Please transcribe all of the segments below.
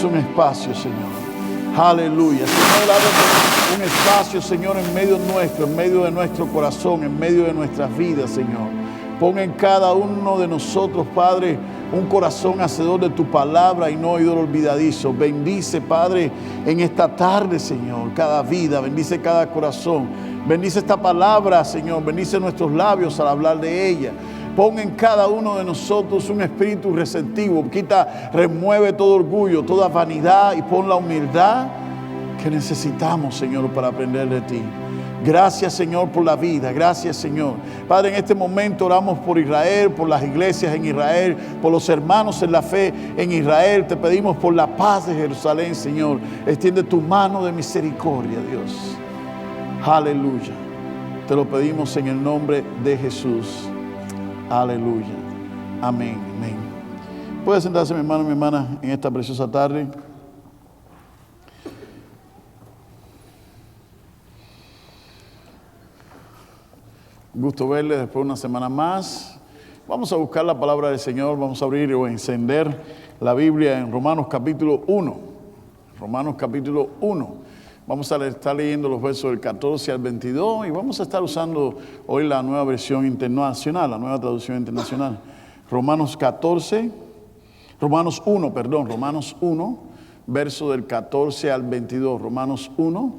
un espacio, Señor. Aleluya. Señor, abre un espacio, Señor, en medio nuestro, en medio de nuestro corazón, en medio de nuestras vidas, Señor. Pon en cada uno de nosotros, Padre, un corazón hacedor de tu palabra y no oidor olvidadizo. Bendice, Padre, en esta tarde, Señor, cada vida. Bendice cada corazón. Bendice esta palabra, Señor. Bendice nuestros labios al hablar de ella. Pon en cada uno de nosotros un espíritu receptivo. Remueve todo orgullo, toda vanidad y pon la humildad que necesitamos, Señor, para aprender de ti. Gracias, Señor, por la vida. Gracias, Señor. Padre, en este momento oramos por Israel, por las iglesias en Israel, por los hermanos en la fe en Israel. Te pedimos por la paz de Jerusalén, Señor. Extiende tu mano de misericordia, Dios. Aleluya. Te lo pedimos en el nombre de Jesús. Aleluya. Amén. Amén. Puede sentarse, mi hermano y mi hermana, en esta preciosa tarde. Gusto verles después de una semana más. Vamos a buscar la palabra del Señor. Vamos a abrir o encender la Biblia en Romanos capítulo 1. Romanos capítulo 1. Vamos a estar leyendo los versos del 14 al 22 y vamos a estar usando hoy la nueva versión internacional, la nueva traducción internacional. Romanos 1, verso del 14 al 22. Romanos 1,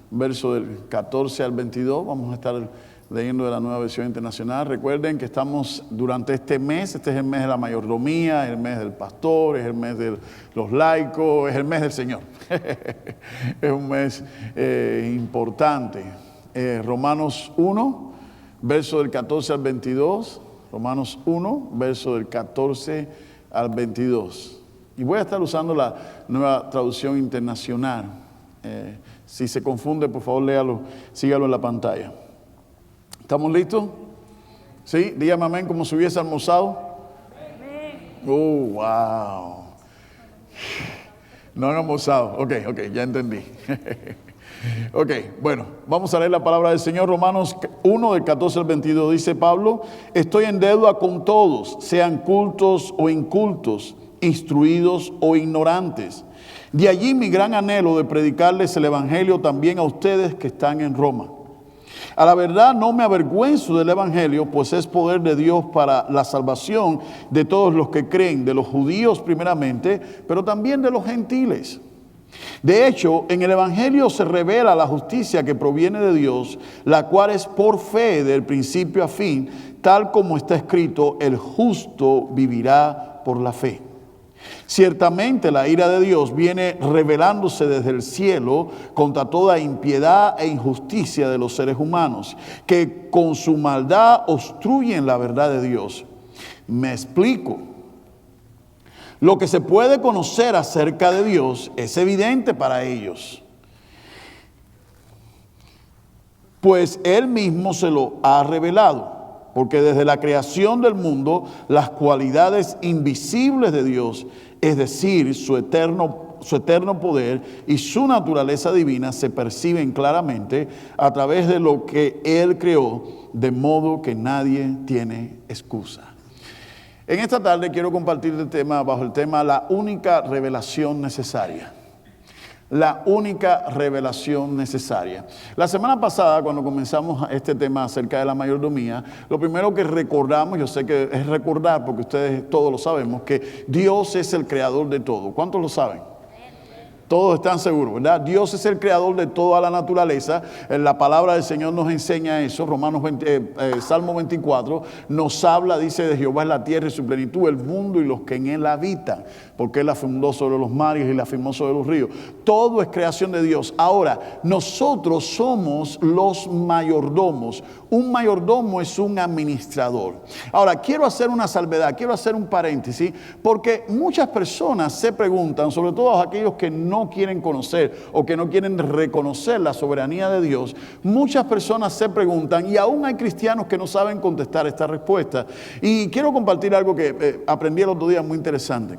verso del 14 al 22. Vamos a estar leyendo de la nueva versión internacional. Recuerden que estamos durante este mes, este es el mes de la mayordomía, es el mes del pastor, es el mes de los laicos, es el mes del Señor. Es un mes importante. Romanos 1, verso del 14 al 22. Romanos 1, verso del 14 al 22. Y voy a estar usando la nueva traducción internacional. Si se confunde, por favor, léalo, sígalo en la pantalla. ¿Estamos listos? ¿Sí? Dígame amén como si hubiese almorzado. Oh, wow. No han almorzado. Ok, ya entendí. Ok, bueno, vamos a leer la palabra del Señor. Romanos 1, del 14 al 22. Dice Pablo: estoy en deuda con todos, sean cultos o incultos, instruidos o ignorantes. De allí mi gran anhelo de predicarles el evangelio también a ustedes que están en Roma. A la verdad no me avergüenzo del evangelio, pues es poder de Dios para la salvación de todos los que creen, de los judíos primeramente, pero también de los gentiles. De hecho, en el evangelio se revela la justicia que proviene de Dios, la cual es por fe del principio a fin, tal como está escrito: el justo vivirá por la fe. Ciertamente la ira de Dios viene revelándose desde el cielo contra toda impiedad e injusticia de los seres humanos, que con su maldad obstruyen la verdad de Dios. Me explico. Lo que se puede conocer acerca de Dios es evidente para ellos, pues Él mismo se lo ha revelado. Porque desde la creación del mundo, las cualidades invisibles de Dios, es decir, su eterno poder y su naturaleza divina, se perciben claramente a través de lo que Él creó, de modo que nadie tiene excusa. En esta tarde quiero compartir el tema bajo el tema la única revelación necesaria. La única revelación necesaria. La semana pasada, cuando comenzamos este tema acerca de la mayordomía, lo primero que recordamos, yo sé que es recordar porque ustedes todos lo sabemos, que Dios es el creador de todo. ¿Cuántos lo saben? Todos están seguros, ¿verdad? Dios es el creador de toda la naturaleza. La palabra del Señor nos enseña eso. Salmo 24 nos habla, dice, de Jehová es la tierra y su plenitud, el mundo y los que en él habitan, porque él la fundó sobre los mares y la firmó sobre los ríos. Todo es creación de Dios. Ahora, nosotros somos los mayordomos. Un mayordomo es un administrador. Ahora, quiero hacer una salvedad, quiero hacer un paréntesis, porque muchas personas se preguntan, sobre todo aquellos que no quieren conocer o que no quieren reconocer la soberanía de Dios, muchas personas se preguntan, y aún hay cristianos que no saben contestar esta respuesta. Y quiero compartir algo que aprendí el otro día muy interesante.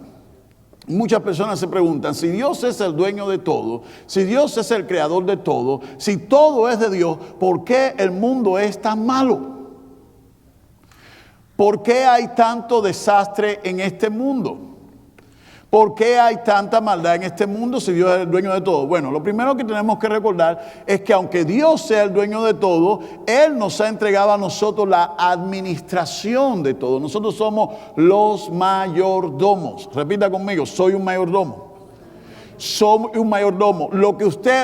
Muchas personas se preguntan, si Dios es el dueño de todo, si Dios es el creador de todo, si todo es de Dios, ¿por qué el mundo es tan malo? ¿Por qué hay tanto desastre en este mundo? ¿Por qué hay tanta maldad en este mundo si Dios es el dueño de todo? Bueno, lo primero que tenemos que recordar es que aunque Dios sea el dueño de todo, Él nos ha entregado a nosotros la administración de todo. Nosotros somos los mayordomos. Repita conmigo, soy un mayordomo. Soy un mayordomo.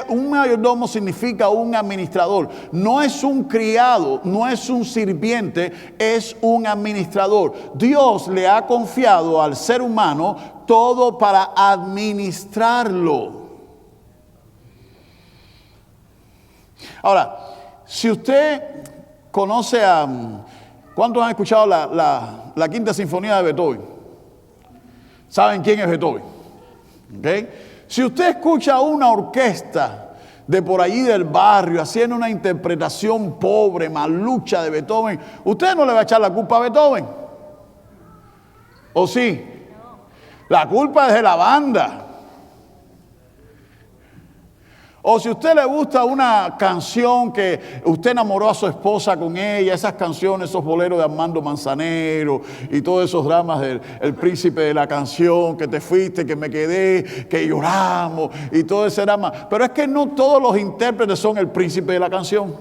Un mayordomo significa un administrador. No es un criado, no es un sirviente, es un administrador. Dios le ha confiado al ser humano todo para administrarlo. Ahora, si usted conoce ¿cuántos han escuchado la Quinta Sinfonía de Beethoven? ¿Saben quién es Beethoven? ¿Okay? Si usted escucha una orquesta de por allí del barrio haciendo una interpretación pobre, malucha de Beethoven, usted no le va a echar la culpa a Beethoven. ¿O sí? La culpa es de la banda. O si a usted le gusta una canción que usted enamoró a su esposa con ella, esas canciones, esos boleros de Armando Manzanero y todos esos dramas del El príncipe de la canción, que te fuiste, que me quedé, que lloramos y todo ese drama. Pero es que no todos los intérpretes son el príncipe de la canción.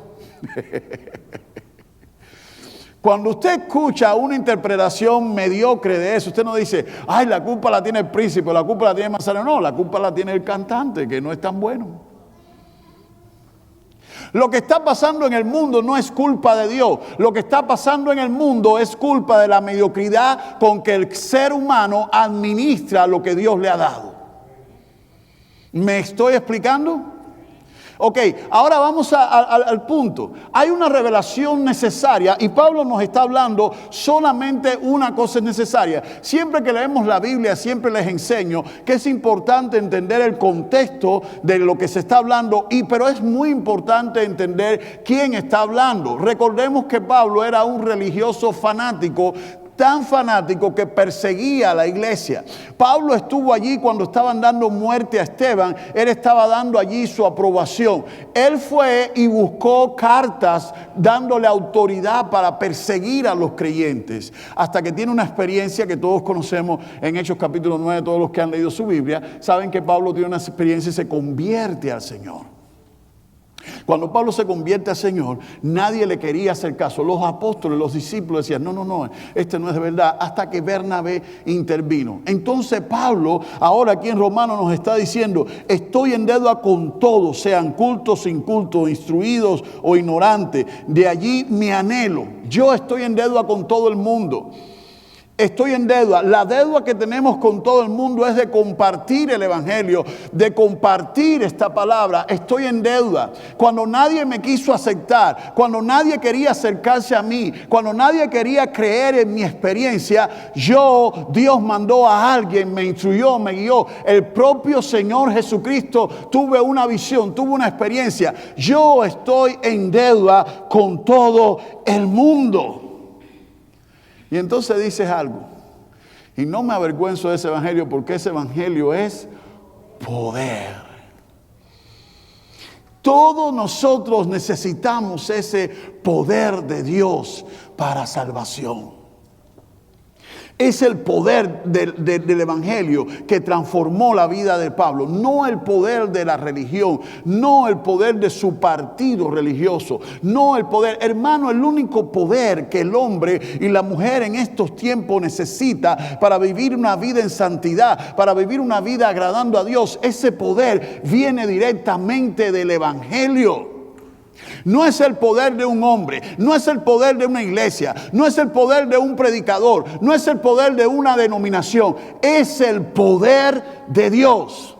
Cuando usted escucha una interpretación mediocre de eso, usted no dice, ay, la culpa la tiene el príncipe, la culpa la tiene Manzanero. No, la culpa la tiene el cantante, que no es tan bueno. Lo que está pasando en el mundo no es culpa de Dios. Lo que está pasando en el mundo es culpa de la mediocridad con que el ser humano administra lo que Dios le ha dado. ¿Me estoy explicando? Ok, ahora vamos al punto. Hay una revelación necesaria y Pablo nos está hablando solamente una cosa es necesaria. Siempre que leemos la Biblia, siempre les enseño que es importante entender el contexto de lo que se está hablando, pero es muy importante entender quién está hablando. Recordemos que Pablo era un religioso fanático, tan fanático que perseguía a la iglesia. Pablo estuvo allí cuando estaban dando muerte a Esteban. Él estaba dando allí su aprobación. Él fue y buscó cartas dándole autoridad para perseguir a los creyentes, hasta que tiene una experiencia que todos conocemos en Hechos capítulo 9. Todos los que han leído su Biblia saben que Pablo tiene una experiencia y se convierte al Señor. Cuando Pablo se convierte al Señor, nadie le quería hacer caso. Los apóstoles, los discípulos decían, no, este no es de verdad, hasta que Bernabé intervino. Entonces Pablo, ahora aquí en Romanos nos está diciendo, estoy en deuda con todos, sean cultos, incultos, instruidos o ignorantes. De allí mi anhelo. Yo estoy en deuda con todo el mundo. Estoy en deuda. La deuda que tenemos con todo el mundo es de compartir el evangelio, de compartir esta palabra. Estoy en deuda. Cuando nadie me quiso aceptar, cuando nadie quería acercarse a mí, cuando nadie quería creer en mi experiencia, Dios mandó a alguien, me instruyó, me guió. El propio Señor Jesucristo, tuve una visión, tuve una experiencia. Yo estoy en deuda con todo el mundo. Y entonces dices algo, y no me avergüenzo de ese evangelio, porque ese evangelio es poder. Todos nosotros necesitamos ese poder de Dios para salvación. Es el poder del evangelio que transformó la vida de Pablo, no el poder de la religión, no el poder de su partido religioso, no el poder. Hermano, el único poder que el hombre y la mujer en estos tiempos necesita para vivir una vida en santidad, para vivir una vida agradando a Dios, ese poder viene directamente del evangelio. No es el poder de un hombre, no es el poder de una iglesia, no es el poder de un predicador, no es el poder de una denominación, es el poder de Dios.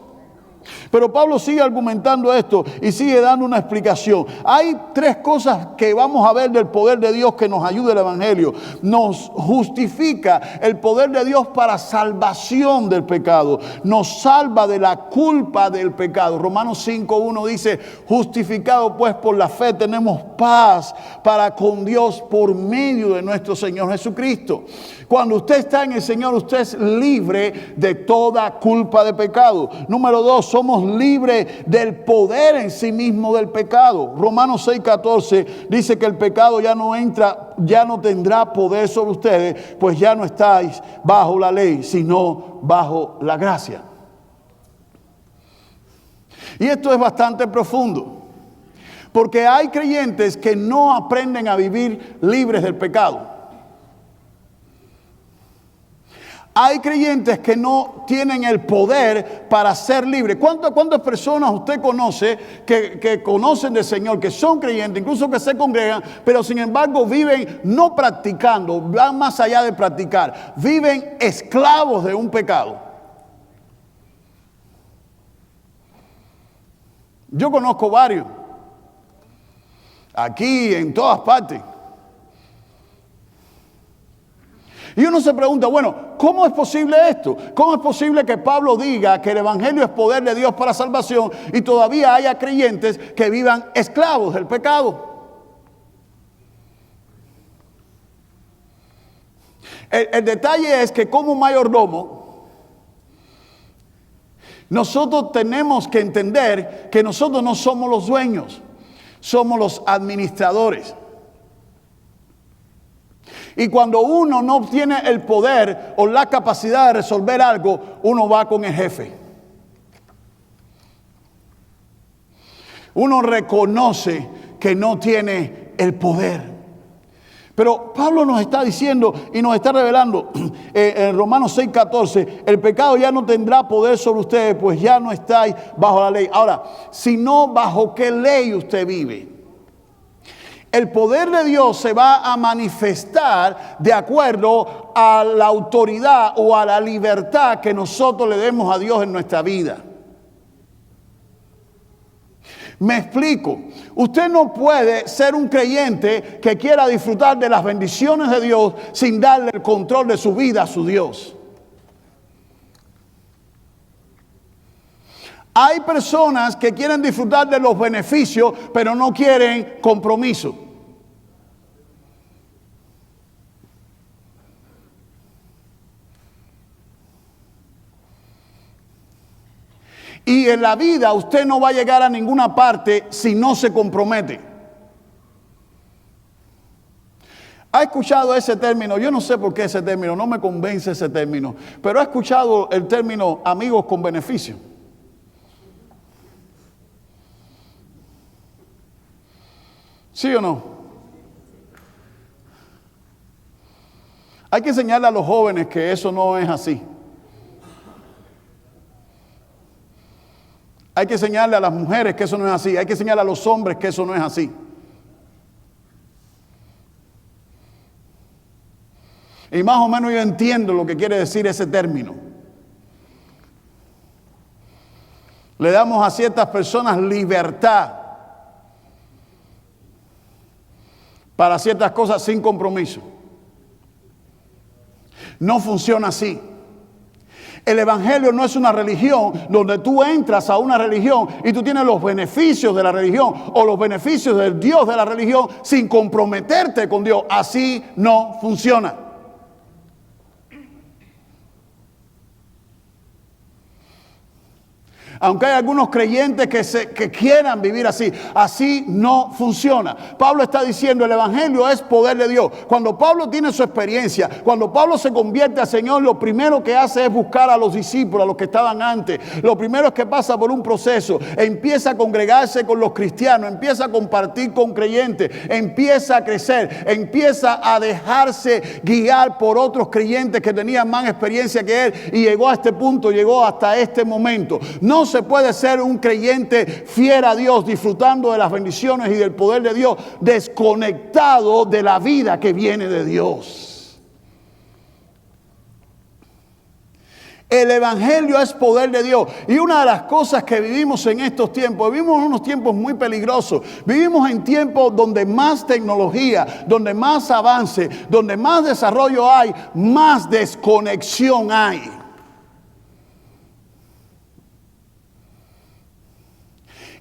Pero Pablo sigue argumentando esto y sigue dando una explicación. Hay tres cosas que vamos a ver del poder de Dios que nos ayuda el evangelio. Nos justifica el poder de Dios para salvación del pecado. Nos salva de la culpa del pecado. Romanos 5:1 dice, justificado pues por la fe tenemos paz para con Dios por medio de nuestro Señor Jesucristo. Cuando usted está en el Señor, usted es libre de toda culpa de pecado. Número 2, somos libres del poder en sí mismo del pecado. Romanos 6:14 dice que el pecado ya no tendrá poder sobre ustedes, pues ya no estáis bajo la ley, sino bajo la gracia. Y esto es bastante profundo, porque hay creyentes que no aprenden a vivir libres del pecado. Hay creyentes que no tienen el poder para ser libres. ¿Cuántas personas usted conoce que conocen del Señor, que son creyentes, incluso que se congregan, pero sin embargo viven no practicando, van más allá de practicar, viven esclavos de un pecado? Yo conozco varios, aquí en todas partes. Y uno se pregunta, bueno, ¿cómo es posible esto? ¿Cómo es posible que Pablo diga que el evangelio es poder de Dios para salvación y todavía haya creyentes que vivan esclavos del pecado? El detalle es que como mayordomo, nosotros tenemos que entender que nosotros no somos los dueños, somos los administradores. Y cuando uno no tiene el poder o la capacidad de resolver algo, uno va con el jefe. Uno reconoce que no tiene el poder. Pero Pablo nos está diciendo y nos está revelando en Romanos 6:14, el pecado ya no tendrá poder sobre ustedes, pues ya no estáis bajo la ley. Ahora, si no, ¿bajo qué ley usted vive? El poder de Dios se va a manifestar de acuerdo a la autoridad o a la libertad que nosotros le demos a Dios en nuestra vida. Me explico. Usted no puede ser un creyente que quiera disfrutar de las bendiciones de Dios sin darle el control de su vida a su Dios. Hay personas que quieren disfrutar de los beneficios, pero no quieren compromiso. Y en la vida usted no va a llegar a ninguna parte si no se compromete. ¿Ha escuchado ese término? Yo no sé por qué ese término, no me convence ese término, pero ¿ha escuchado el término amigos con beneficio? ¿Sí o no? Hay que enseñarle a los jóvenes que eso no es así. Hay que enseñarle a las mujeres que eso no es así. Hay que enseñarle a los hombres que eso no es así. Y más o menos yo entiendo lo que quiere decir ese término. Le damos a ciertas personas libertad para ciertas cosas sin compromiso. No funciona así. El evangelio no es una religión donde tú entras a una religión y tú tienes los beneficios de la religión o los beneficios del Dios de la religión sin comprometerte con Dios. Así no funciona. Aunque hay algunos creyentes que quieran vivir así, así no funciona. Pablo está diciendo, el evangelio es poder de Dios. Cuando Pablo tiene su experiencia, cuando Pablo se convierte al Señor, lo primero que hace es buscar a los discípulos, a los que estaban antes. Lo primero es que pasa por un proceso, empieza a congregarse con los cristianos, empieza a compartir con creyentes, empieza a crecer, empieza a dejarse guiar por otros creyentes que tenían más experiencia que él y llegó a este punto, llegó hasta este momento. No se puede ser un creyente fiel a Dios, disfrutando de las bendiciones y del poder de Dios, desconectado de la vida que viene de Dios. El evangelio es poder de Dios. Y una de las cosas que vivimos en estos tiempos, vivimos en unos tiempos muy peligrosos. Vivimos en tiempos donde más tecnología, donde más avance, donde más desarrollo hay, más desconexión hay.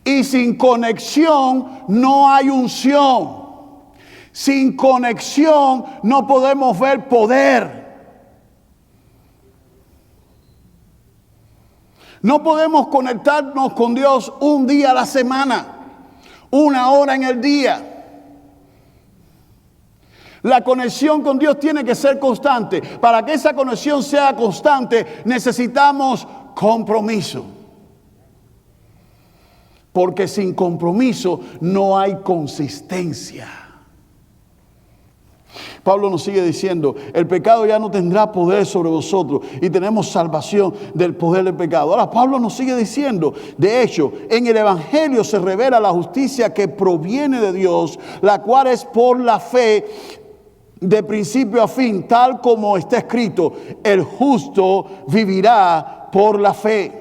Y sin conexión no hay unción. Sin conexión no podemos ver poder. No podemos conectarnos con Dios un día a la semana, una hora en el día. La conexión con Dios tiene que ser constante. Para que esa conexión sea constante, necesitamos compromiso. Porque sin compromiso no hay consistencia. Pablo nos sigue diciendo, el pecado ya no tendrá poder sobre vosotros y tenemos salvación del poder del pecado. Ahora Pablo nos sigue diciendo, de hecho, en el Evangelio se revela la justicia que proviene de Dios, la cual es por la fe de principio a fin, tal como está escrito, el justo vivirá por la fe.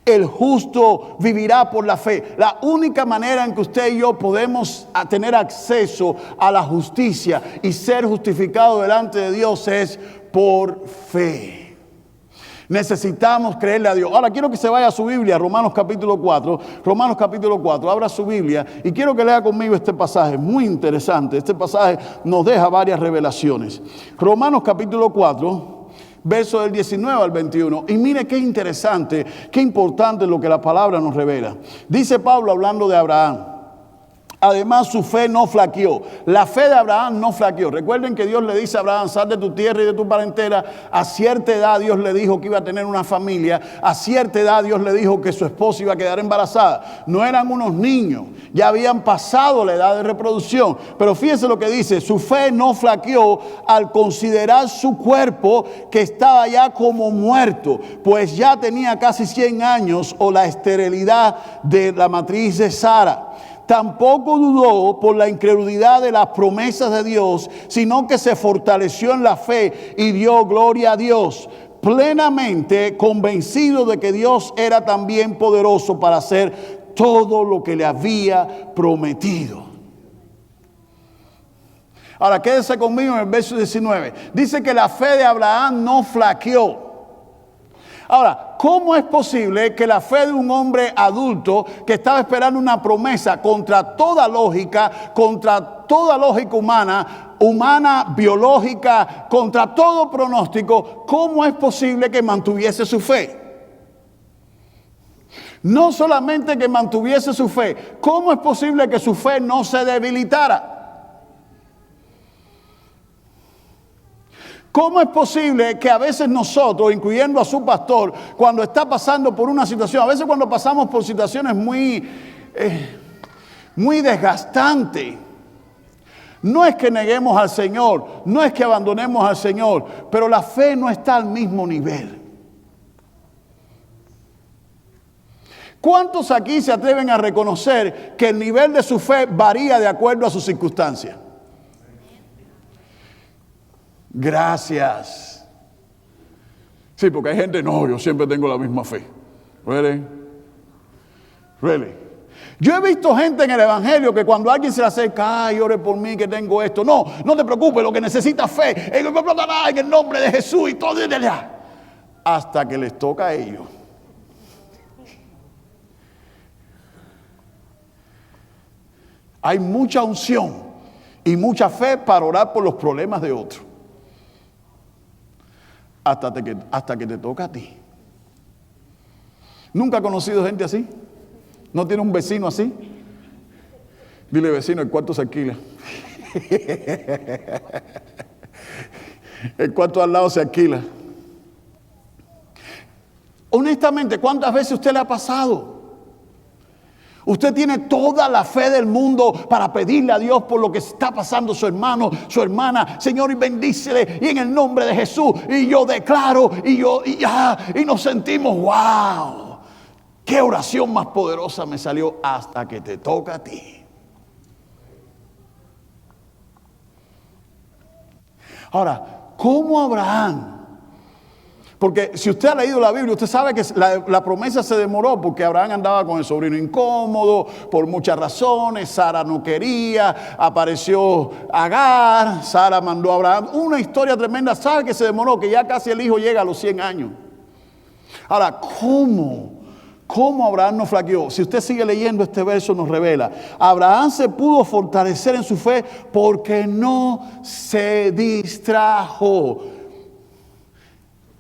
El justo vivirá por la fe. La única manera en que usted y yo podemos tener acceso a la justicia y ser justificados delante de Dios es por fe. Necesitamos creerle a Dios. Ahora quiero que se vaya a su Biblia, Romanos capítulo 4. Romanos capítulo 4, abra su Biblia y quiero que lea conmigo este pasaje, muy interesante. Este pasaje nos deja varias revelaciones. Romanos capítulo 4. Verso del 19 al 21. Y mire qué interesante, qué importante lo que la palabra nos revela. Dice Pablo hablando de Abraham. Además su fe no flaqueó. La fe de Abraham no flaqueó. Recuerden que Dios le dice a Abraham, sal de tu tierra y de tu parentela. A cierta edad Dios le dijo que iba a tener una familia. A cierta edad Dios le dijo que su esposa iba a quedar embarazada. No eran unos niños, ya habían pasado la edad de reproducción. Pero fíjense lo que dice, su fe no flaqueó al considerar su cuerpo que estaba ya como muerto, pues ya tenía casi 100 años o la esterilidad de la matriz de Sara. Tampoco dudó por la incredulidad de las promesas de Dios, sino que se fortaleció en la fe y dio gloria a Dios, plenamente convencido de que Dios era también poderoso para hacer todo lo que le había prometido. Ahora quédese conmigo en el verso 19. Dice que la fe de Abraham no flaqueó. Ahora, ¿cómo es posible que la fe de un hombre adulto que estaba esperando una promesa contra toda lógica humana, biológica, contra todo pronóstico, cómo es posible que mantuviese su fe? No solamente que mantuviese su fe, ¿cómo es posible que su fe no se debilitara? ¿Cómo es posible que a veces nosotros, incluyendo a su pastor, cuando está pasando por una situación, a veces cuando pasamos por situaciones muy desgastantes, no es que neguemos al Señor, no es que abandonemos al Señor, pero la fe no está al mismo nivel? ¿Cuántos aquí se atreven a reconocer que el nivel de su fe varía de acuerdo a sus circunstancias? Gracias. Sí, porque hay gente, no, yo siempre tengo la misma fe. Really? Yo he visto gente en el evangelio que cuando alguien se le acerca, ay, ore por mí que tengo esto. No, no te preocupes, lo que necesitas fe. En el nombre de Jesús y todo. Hasta que les toca a ellos. Hay mucha unción y mucha fe para orar por los problemas de otros. Hasta que te toca a ti. ¿Nunca ha conocido gente así? ¿No tiene un vecino así? Dile, vecino, el cuarto se alquila. El cuarto al lado se alquila. Honestamente, ¿cuántas veces a usted le ha pasado? Usted tiene toda la fe del mundo para pedirle a Dios por lo que está pasando su hermano, su hermana. Señor, y bendícele y en el nombre de Jesús. Y yo declaro y nos sentimos, wow. Qué oración más poderosa me salió hasta que te toca a ti. Ahora, ¿cómo Abraham? Porque si usted ha leído la Biblia, usted sabe que la promesa se demoró porque Abraham andaba con el sobrino incómodo por muchas razones. Sara no quería, apareció Agar, Sara mandó a Abraham. Una historia tremenda, sabe que se demoró, que ya casi el hijo llega a los 100 años. Ahora, ¿cómo Abraham no flaqueó? Si usted sigue leyendo este verso nos revela, Abraham se pudo fortalecer en su fe porque no se distrajo.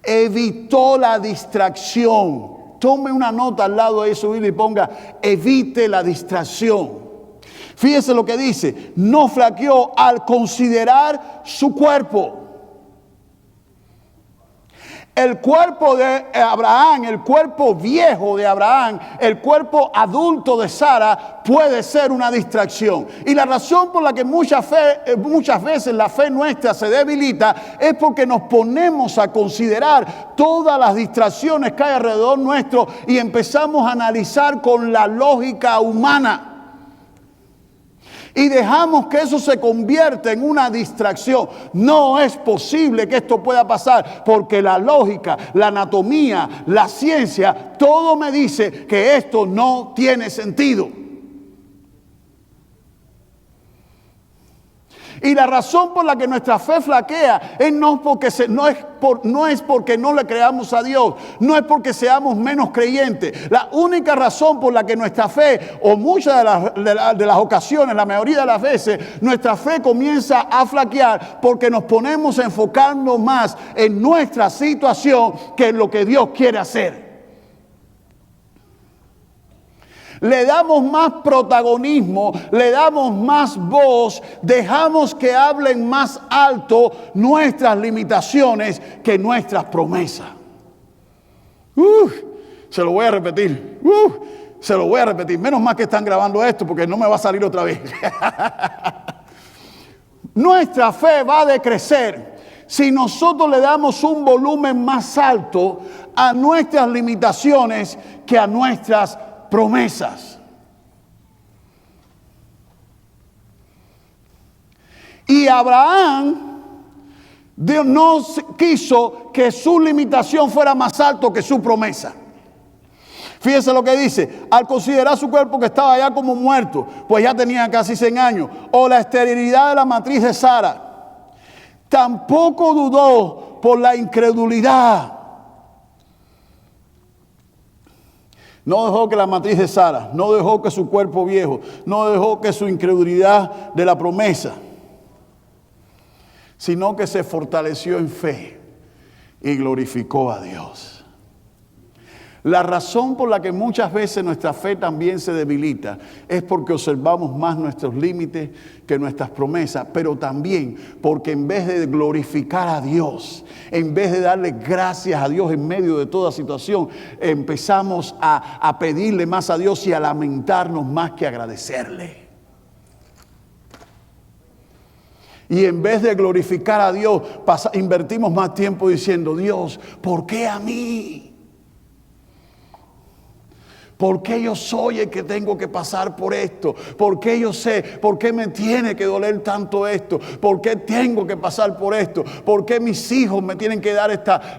evitó la distracción. Tome una nota al lado de su Biblia y ponga, evite la distracción. Fíjese lo que dice, no flaqueó al considerar su cuerpo. El cuerpo de Abraham, el cuerpo viejo de Abraham, el cuerpo adulto de Sara puede ser una distracción. Y la razón por la que muchas veces la fe nuestra se debilita es porque nos ponemos a considerar todas las distracciones que hay alrededor nuestro y empezamos a analizar con la lógica humana. Y dejamos que eso se convierta en una distracción. No es posible que esto pueda pasar porque la lógica, la anatomía, la ciencia, todo me dice que esto no tiene sentido. Y la razón por la que nuestra fe flaquea no es porque no le creamos a Dios, no es porque seamos menos creyentes. La única razón por la que nuestra fe, o muchas de las ocasiones, la mayoría de las veces, nuestra fe comienza a flaquear porque nos ponemos a enfocarnos más en nuestra situación que en lo que Dios quiere hacer. Le damos más protagonismo, le damos más voz, dejamos que hablen más alto nuestras limitaciones que nuestras promesas. Se lo voy a repetir. Menos mal que están grabando esto porque no me va a salir otra vez. Nuestra fe va a decrecer si nosotros le damos un volumen más alto a nuestras limitaciones que a nuestras promesas. Y Abraham, Dios no quiso que su limitación fuera más alto que su promesa. Fíjese lo que dice, al considerar su cuerpo que estaba ya como muerto, pues ya tenía casi 100 años, o la esterilidad de la matriz de Sara, tampoco dudó por la incredulidad. No dejó que la matriz de Sara, no dejó que su cuerpo viejo, no dejó que su incredulidad de la promesa, sino que se fortaleció en fe y glorificó a Dios. La razón por la que muchas veces nuestra fe también se debilita es porque observamos más nuestros límites que nuestras promesas, pero también porque en vez de glorificar a Dios, en vez de darle gracias a Dios en medio de toda situación, empezamos a pedirle más a Dios y a lamentarnos más que agradecerle. Y en vez de glorificar a Dios, invertimos más tiempo diciendo, Dios, ¿por qué a mí? ¿Por qué yo soy el que tengo que pasar por esto? ¿Por qué yo sé? ¿Por qué me tiene que doler tanto esto? ¿Por qué tengo que pasar por esto? ¿Por qué mis hijos me tienen que dar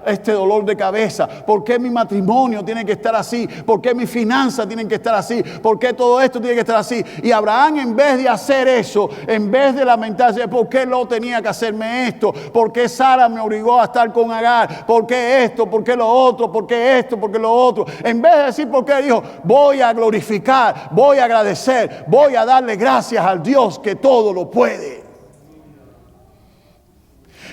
este dolor de cabeza? ¿Por qué mi matrimonio tiene que estar así? ¿Por qué mis finanzas tienen que estar así? ¿Por qué todo esto tiene que estar así? Y Abraham, en vez de hacer eso, en vez de lamentarse, ¿por qué Lot tenía que hacerme esto? ¿Por qué Sara me obligó a estar con Agar? ¿Por qué esto? ¿Por qué lo otro? ¿Por qué esto? ¿Por qué lo otro? En vez de decir por qué, dijo, voy a glorificar, voy a agradecer, voy a darle gracias al Dios que todo lo puede.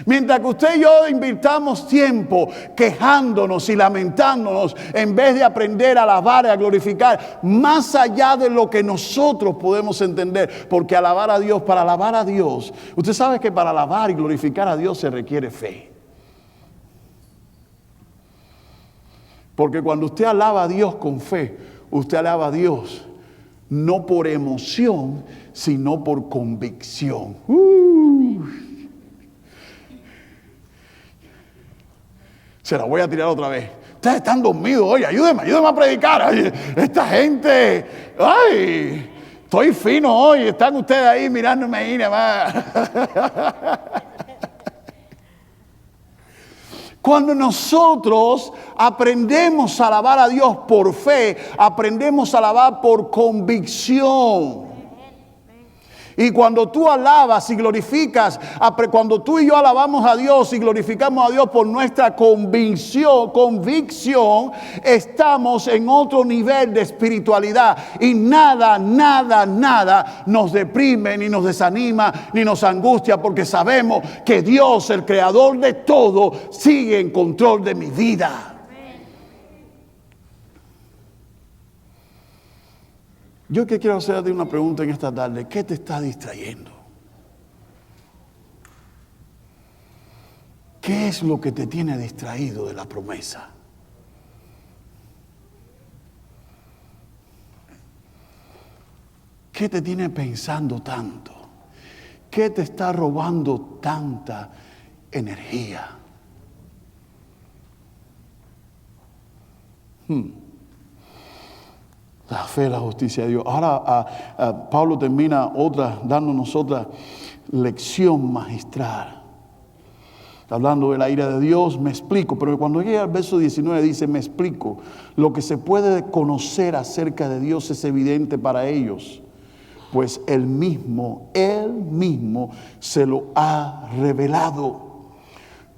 Mientras que usted y yo invirtamos tiempo quejándonos y lamentándonos, en vez de aprender a alabar y a glorificar, más allá de lo que nosotros podemos entender, porque alabar a Dios, para alabar a Dios, usted sabe que para alabar y glorificar a Dios se requiere fe. Porque cuando usted alaba a Dios con fe, usted alaba a Dios no por emoción, sino por convicción. Se la voy a tirar otra vez. Ustedes están dormidos hoy, ayúdenme a predicar. Ay, esta gente, ay, estoy fino hoy. Están ustedes ahí mirándome ahí nada más. Cuando nosotros aprendemos a alabar a Dios por fe, aprendemos a alabar por convicción. Y cuando tú alabas y glorificas, cuando tú y yo alabamos a Dios y glorificamos a Dios por nuestra convicción, estamos en otro nivel de espiritualidad. Y nada nos deprime, ni nos desanima, ni nos angustia, porque sabemos que Dios, el creador de todo, sigue en control de mi vida. Yo que quiero hacerte una pregunta en esta tarde. ¿Qué te está distrayendo? ¿Qué es lo que te tiene distraído de la promesa? ¿Qué te tiene pensando tanto? ¿Qué te está robando tanta energía? La fe, la justicia de Dios. Ahora Pablo termina dándonos otra lección magistral. Hablando de la ira de Dios, me explico. Pero cuando llega al verso 19 dice, me explico. Lo que se puede conocer acerca de Dios es evidente para ellos. Pues Él mismo se lo ha revelado.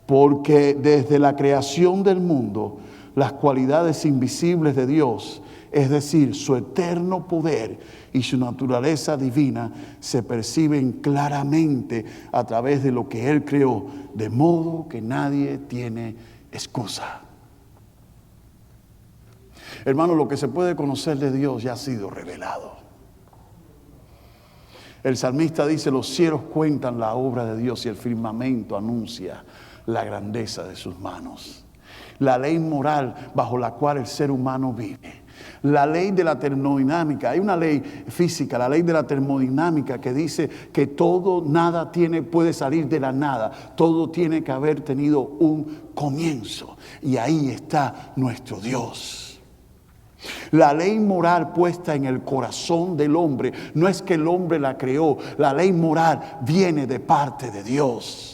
Porque desde la creación del mundo, las cualidades invisibles de Dios, es decir, su eterno poder y su naturaleza divina, se perciben claramente a través de lo que Él creó, de modo que nadie tiene excusa. Hermano, lo que se puede conocer de Dios ya ha sido revelado. El salmista dice, los cielos cuentan la obra de Dios y el firmamento anuncia la grandeza de sus manos. La ley moral bajo la cual el ser humano vive. La ley de la termodinámica. Hay una ley física, la ley de la termodinámica, que dice que nada puede salir de la nada. Todo tiene que haber tenido un comienzo. Y ahí está nuestro Dios. La ley moral puesta en el corazón del hombre, no es que el hombre la creó. La ley moral viene de parte de Dios.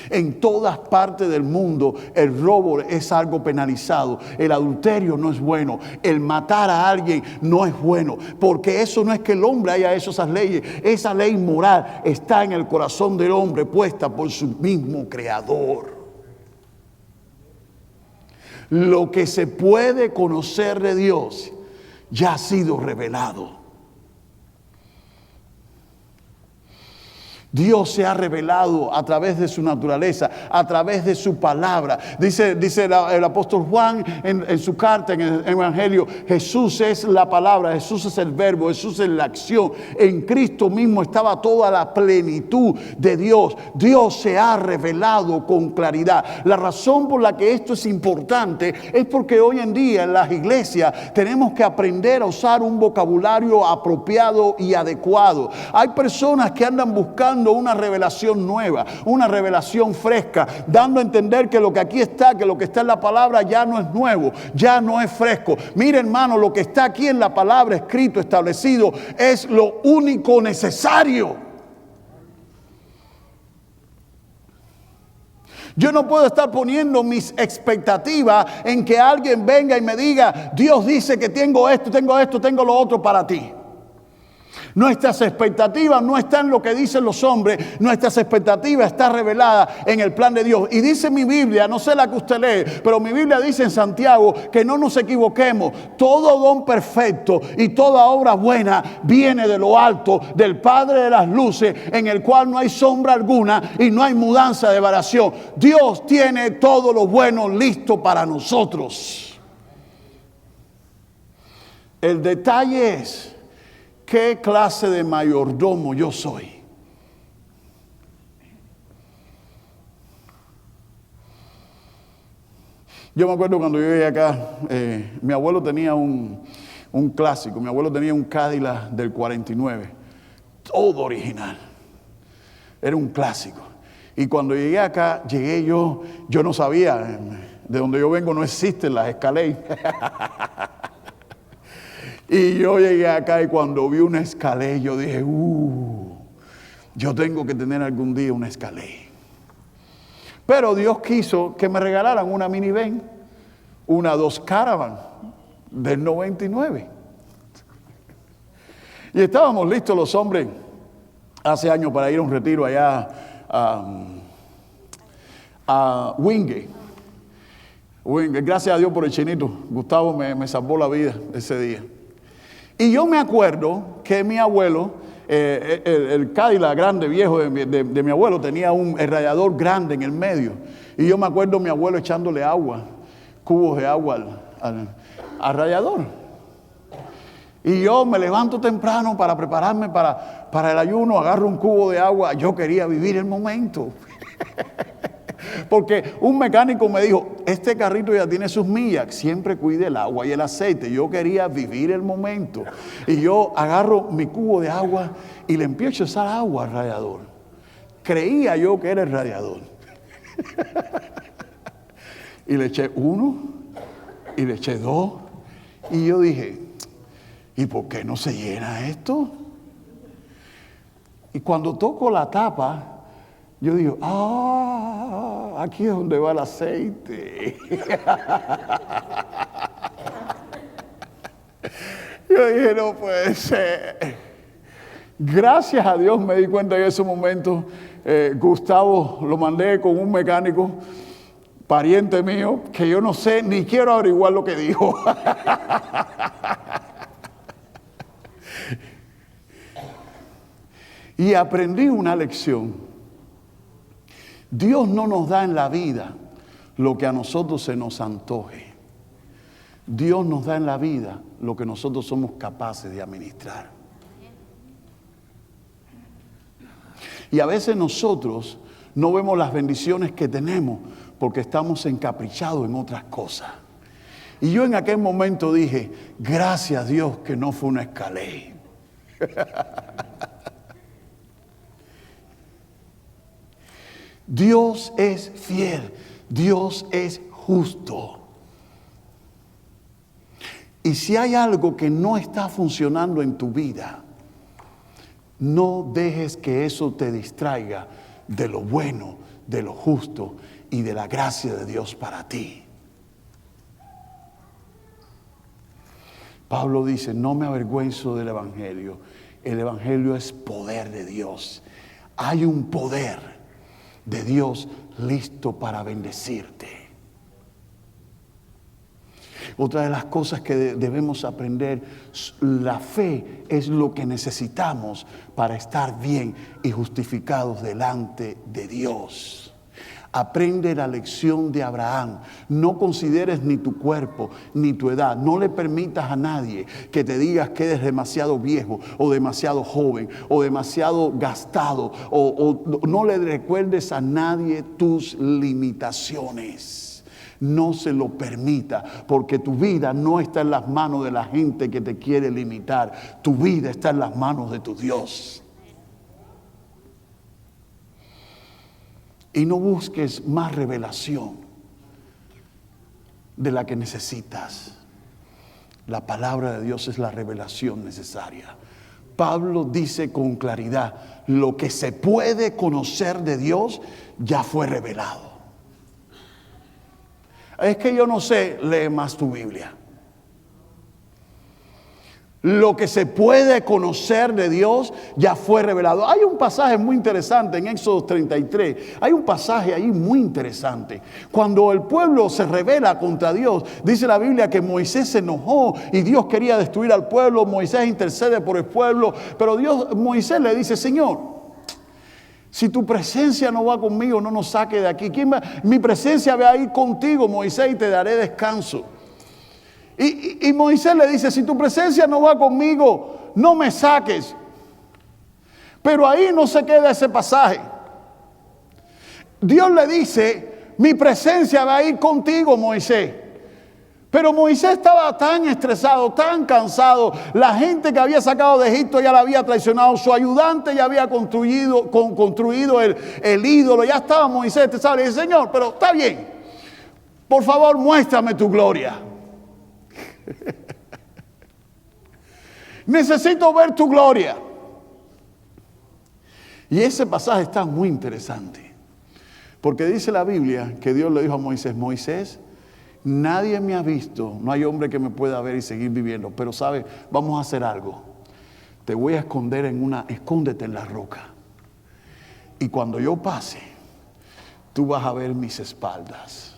En todas partes del mundo el robo es algo penalizado. El adulterio no es bueno. El matar a alguien no es bueno. Porque eso no es que el hombre haya hecho esas leyes. Esa ley moral está en el corazón del hombre, puesta por su mismo creador. Lo que se puede conocer de Dios ya ha sido revelado. Dios se ha revelado a través de su naturaleza, a través de su palabra. Dice el apóstol Juan en su carta, en el Evangelio, Jesús es la palabra, Jesús es el verbo, Jesús es la acción. En Cristo mismo estaba toda la plenitud de Dios. Dios se ha revelado con claridad. La razón por la que esto es importante es porque hoy en día en las iglesias tenemos que aprender a usar un vocabulario apropiado y adecuado. Hay personas que andan buscando una revelación nueva, una revelación fresca, dando a entender que lo que aquí está, que lo que está en la palabra ya no es nuevo, ya no es fresco. Mire, hermano, lo que está aquí en la palabra escrito, establecido, es lo único necesario. Yo no puedo estar poniendo mis expectativas en que alguien venga y me diga, Dios dice que tengo esto, tengo lo otro para ti. Nuestras expectativas no están en lo que dicen los hombres. Nuestras expectativas están reveladas en el plan de Dios. Y dice mi Biblia, no sé la que usted lee, pero mi Biblia dice en Santiago que no nos equivoquemos. Todo don perfecto y toda obra buena viene de lo alto, del Padre de las luces, en el cual no hay sombra alguna y no hay mudanza de variación. Dios tiene todo lo bueno listo para nosotros. El detalle es, ¿qué clase de mayordomo yo soy? Yo me acuerdo cuando yo llegué acá, mi abuelo tenía un clásico. Mi abuelo tenía un Cadillac del 49. Todo original. Era un clásico. Y cuando llegué acá, yo no sabía. De donde yo vengo no existen las Escalade. Y yo llegué acá y cuando vi una Escalade, yo dije, yo tengo que tener algún día una Escalade. Pero Dios quiso que me regalaran una minivan, una Dodge Caravan del 99. Y estábamos listos los hombres hace años para ir a un retiro allá a Wingate. Gracias a Dios por el chinito. Gustavo me salvó la vida ese día. Y yo me acuerdo que mi abuelo, el Cadillac grande, viejo de mi abuelo, tenía el radiador grande en el medio. Y yo me acuerdo mi abuelo echándole agua, cubos de agua al radiador. Y yo me levanto temprano para prepararme para el ayuno, agarro un cubo de agua. Yo quería vivir el momento. Porque un mecánico me dijo, este carrito ya tiene sus millas, siempre cuide el agua y el aceite. Yo quería vivir el momento. Y yo agarro mi cubo de agua y le empiezo a echar agua al radiador. Creía yo que era el radiador. Y le eché 1, y le eché 2, y yo dije, ¿y por qué no se llena esto? Y cuando toco la tapa, yo digo, aquí es donde va el aceite. Yo dije, no puede ser. Gracias a Dios me di cuenta en ese momento. Gustavo lo mandé con un mecánico, pariente mío, que yo no sé, ni quiero averiguar lo que dijo. Y aprendí una lección. Dios no nos da en la vida lo que a nosotros se nos antoje. Dios nos da en la vida lo que nosotros somos capaces de administrar. Y a veces nosotros no vemos las bendiciones que tenemos porque estamos encaprichados en otras cosas. Y yo en aquel momento dije, gracias a Dios que no fue una Escalade. Dios es fiel, Dios es justo. Y si hay algo que no está funcionando en tu vida, no dejes que eso te distraiga de lo bueno, de lo justo y de la gracia de Dios para ti. Pablo dice, no me avergüenzo del Evangelio. El Evangelio es poder de Dios. Hay un poder de Dios listo para bendecirte. Otra de las cosas que debemos aprender, la fe es lo que necesitamos para estar bien y justificados delante de Dios. Aprende la lección de Abraham. No consideres ni tu cuerpo ni tu edad. No le permitas a nadie que te digas que eres demasiado viejo o demasiado joven o demasiado gastado. O no le recuerdes a nadie tus limitaciones. No se lo permita, porque tu vida no está en las manos de la gente que te quiere limitar. Tu vida está en las manos de tu Dios. Y no busques más revelación de la que necesitas. La palabra de Dios es la revelación necesaria. Pablo dice con claridad, lo que se puede conocer de Dios ya fue revelado. Es que yo no sé, lee más tu Biblia. Lo que se puede conocer de Dios ya fue revelado. Hay un pasaje muy interesante en Éxodo 33. Hay un pasaje ahí muy interesante. Cuando el pueblo se rebela contra Dios, dice la Biblia que Moisés se enojó y Dios quería destruir al pueblo. Moisés intercede por el pueblo, pero Moisés le dice, Señor, si tu presencia no va conmigo, no nos saque de aquí. Mi presencia va a ir contigo, Moisés, y te daré descanso. Y Moisés le dice, si tu presencia no va conmigo, no me saques. Pero ahí no se queda ese pasaje. Dios le dice, mi presencia va a ir contigo, Moisés. Pero Moisés estaba tan estresado, tan cansado. La gente que había sacado de Egipto ya la había traicionado. Su ayudante ya había construido el ídolo. Ya estaba Moisés estresado. Le dice, Señor, pero está bien. Por favor, muéstrame tu gloria. Necesito ver tu gloria. Y ese pasaje está muy interesante. Porque dice la Biblia que Dios le dijo a Moisés, Moisés, nadie me ha visto, no hay hombre que me pueda ver y seguir viviendo. Pero sabe, vamos a hacer algo. te voy a esconder escóndete en la roca. Y cuando yo pase, tú vas a ver mis espaldas.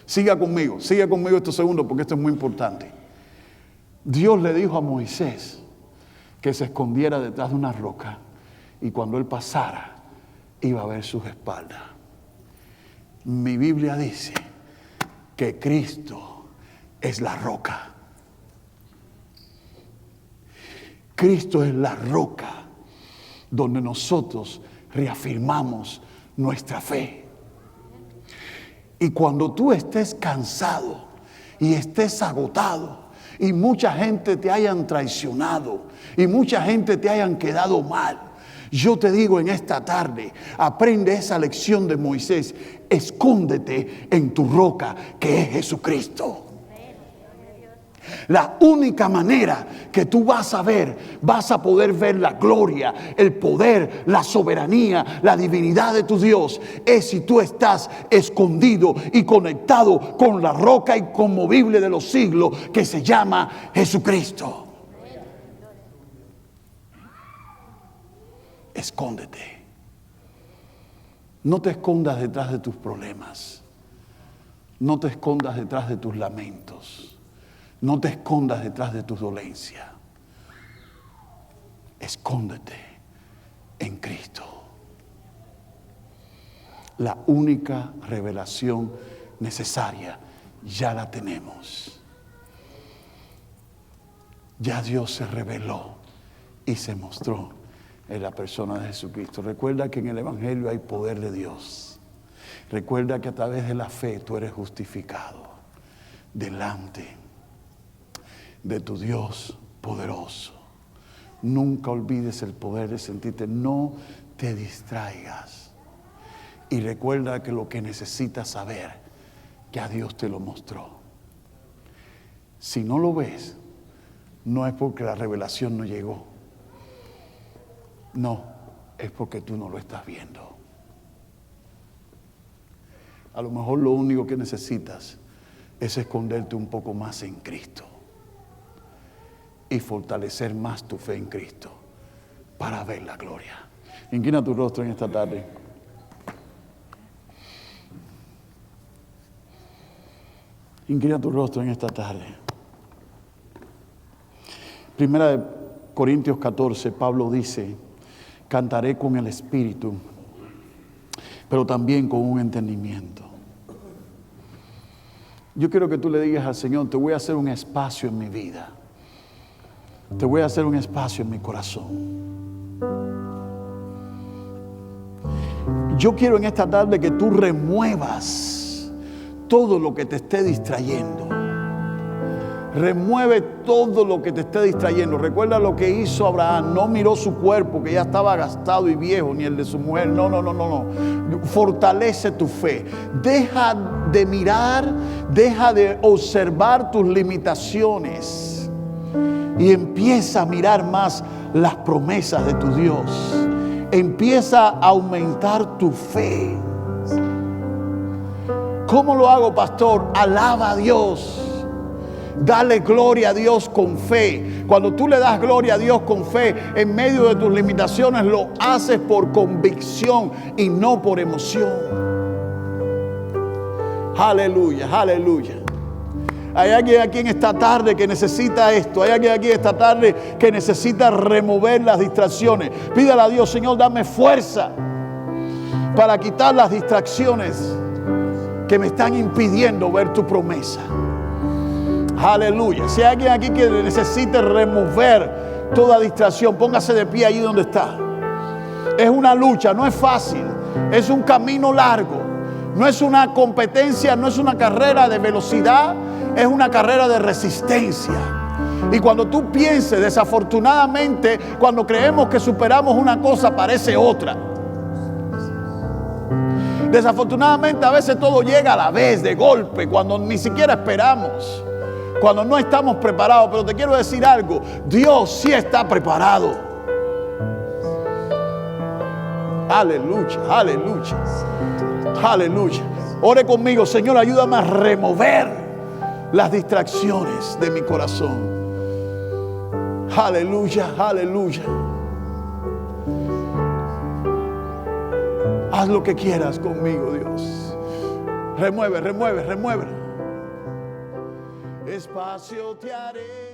Siga conmigo estos segundos porque esto es muy importante. Dios le dijo a Moisés que se escondiera detrás de una roca y cuando él pasara iba a ver sus espaldas. Mi Biblia dice que Cristo es la roca. Cristo es la roca donde nosotros reafirmamos nuestra fe. Y cuando tú estés cansado y estés agotado y mucha gente te hayan traicionado y mucha gente te hayan quedado mal, yo te digo en esta tarde, aprende esa lección de Moisés, escóndete en tu roca que es Jesucristo. La única manera que tú vas a poder ver la gloria, el poder, la soberanía, la divinidad de tu Dios, es si tú estás escondido y conectado con la roca inconmovible de los siglos que se llama Jesucristo. Escóndete. No te escondas detrás de tus problemas. No te escondas detrás de tus lamentos. No te escondas detrás de tus dolencias. Escóndete en Cristo. La única revelación necesaria ya la tenemos. Ya Dios se reveló y se mostró en la persona de Jesucristo. Recuerda que en el Evangelio hay poder de Dios. Recuerda que a través de la fe tú eres justificado delante de tu Dios poderoso. Nunca olvides el poder de sentirte. No te distraigas. Y recuerda que lo que necesitas saber, ya Dios te lo mostró. Si no lo ves, no es porque la revelación no llegó. No, es porque tú no lo estás viendo. A lo mejor lo único que necesitas es esconderte un poco más en Cristo y fortalecer más tu fe en Cristo para ver la gloria. Inclina tu rostro en esta tarde. Inclina tu rostro en esta tarde. Primera de Corintios 14, Pablo dice: cantaré con el espíritu, pero también con un entendimiento. Yo quiero que tú le digas al Señor: te voy a hacer un espacio en mi vida. Te voy a hacer un espacio en mi corazón. Yo quiero en esta tarde que tú remuevas todo lo que te esté distrayendo. Remueve todo lo que te esté distrayendo. Recuerda lo que hizo Abraham. No miró su cuerpo, que ya estaba gastado y viejo, ni el de su mujer. No. Fortalece tu fe. Deja de mirar, deja de observar tus limitaciones y empieza a mirar más las promesas de tu Dios. Empieza a aumentar tu fe. ¿Cómo lo hago, pastor? Alaba a Dios. Dale gloria a Dios con fe. Cuando tú le das gloria a Dios con fe, en medio de tus limitaciones, lo haces por convicción y no por emoción. Aleluya, aleluya. Hay alguien aquí en esta tarde que necesita esto. Hay alguien aquí esta tarde que necesita remover las distracciones. Pídale a Dios: Señor, dame fuerza para quitar las distracciones que me están impidiendo ver tu promesa. Aleluya. Si hay alguien aquí que necesite remover toda distracción, póngase de pie allí donde está. Es una lucha, no es fácil. Es un camino largo. No es una competencia, no es una carrera de velocidad. Es una carrera de resistencia. Y cuando tú pienses, desafortunadamente, cuando creemos que superamos una cosa, aparece otra. Desafortunadamente, a veces todo llega a la vez, de golpe, cuando ni siquiera esperamos, cuando no estamos preparados. Pero te quiero decir algo: Dios sí está preparado. Aleluya, aleluya, aleluya. Ore conmigo: Señor, ayúdame a remover las distracciones de mi corazón. Aleluya, aleluya. Haz lo que quieras conmigo, Dios. Remueve, remueve, remueve. Espacio te haré.